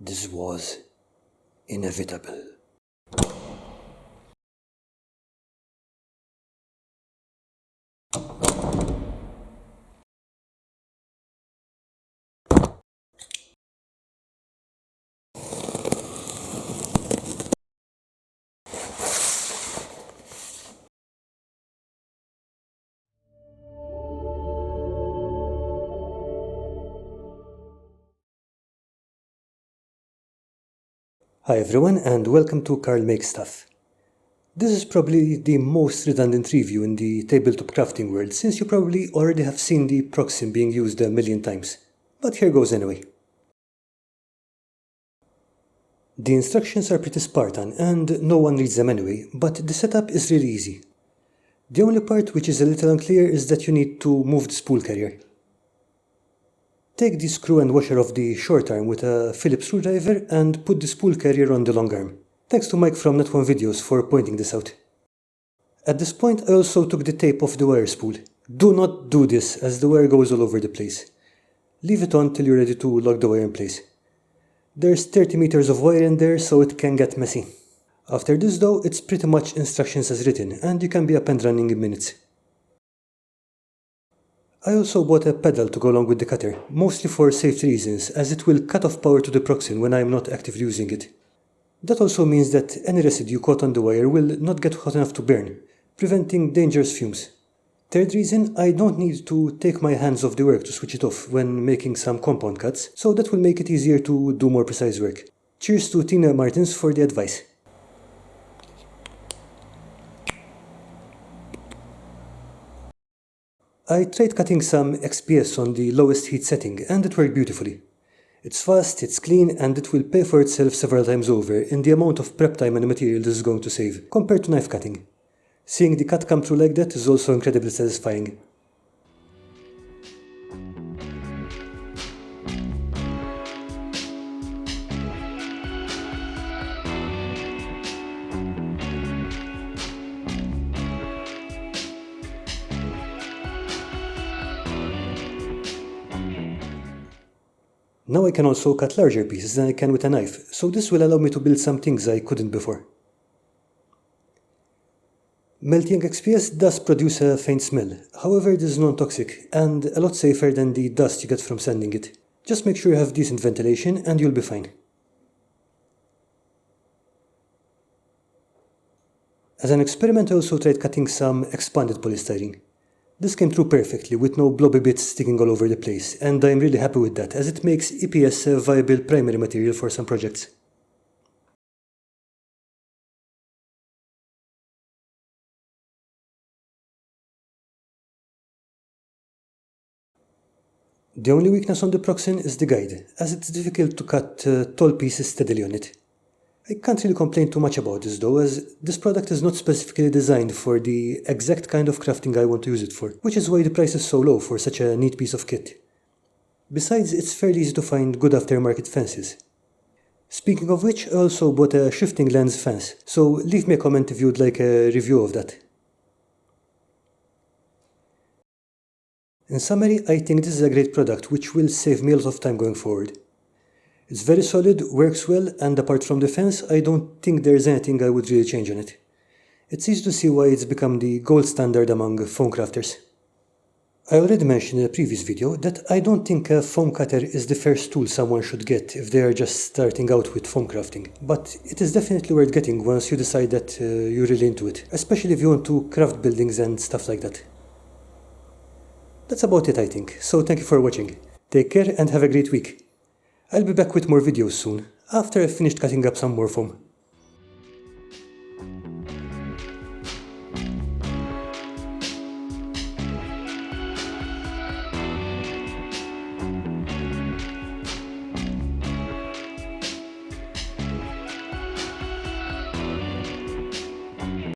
This was inevitable. Hi everyone and welcome to Carl Makes Stuff. This is probably the most redundant review in the tabletop crafting world since you probably already have seen the Proxim being used a million times. But here goes anyway. The instructions are pretty Spartan and no one reads them anyway, but the setup is really easy. The only part which is a little unclear is that you need to move the spool carrier. Take the screw and washer of the short arm with a Phillips screwdriver and put the spool carrier on the long arm. Thanks to Mike from Net1 Videos for pointing this out. At this point I also took the tape off the wire spool. Do not do this as the wire goes all over the place. Leave it on till you're ready to lock the wire in place. There's 30 meters of wire in there so it can get messy. After this though, it's pretty much instructions as written and you can be up and running in minutes. I also bought a pedal to go along with the cutter, mostly for safety reasons as it will cut off power to the Proxim when I am not actively using it. That also means that any residue caught on the wire will not get hot enough to burn, preventing dangerous fumes. Third reason, I don't need to take my hands off the work to switch it off when making some compound cuts, so that will make it easier to do more precise work. Cheers to Tina Martins for the advice. I tried cutting some XPS on the lowest heat setting and it worked beautifully. It's fast, it's clean, and it will pay for itself several times over in the amount of prep time and material this is going to save, compared to knife cutting. Seeing the cut come through like that is also incredibly satisfying. Now I can also cut larger pieces than I can with a knife, so this will allow me to build some things I couldn't before. Melting XPS does produce a faint smell, however it is non-toxic and a lot safer than the dust you get from sanding it. Just make sure you have decent ventilation and you'll be fine. As an experiment I also tried cutting some expanded polystyrene. This came through perfectly with no blobby bits sticking all over the place and I'm really happy with that as it makes EPS a viable primary material for some projects. The only weakness on the Proxim is the guide, as it's difficult to cut tall pieces steadily on it. I can't really complain too much about this though, as this product is not specifically designed for the exact kind of crafting I want to use it for, which is why the price is so low for such a neat piece of kit. Besides, it's fairly easy to find good aftermarket fences. Speaking of which, I also bought a shifting lens fence, so leave me a comment if you'd like a review of that. In summary, I think this is a great product which will save me a lot of time going forward. It's very solid, works well, and apart from the fence, I don't think there's anything I would really change on it. It's easy to see why it's become the gold standard among foam crafters. I already mentioned in a previous video that I don't think a foam cutter is the first tool someone should get if they are just starting out with foam crafting, but it is definitely worth getting once you decide that you're really into it, especially if you want to craft buildings and stuff like that. That's about it I think, so thank you for watching. Take care and have a great week. I'll be back with more videos soon, after I've finished cutting up some more foam.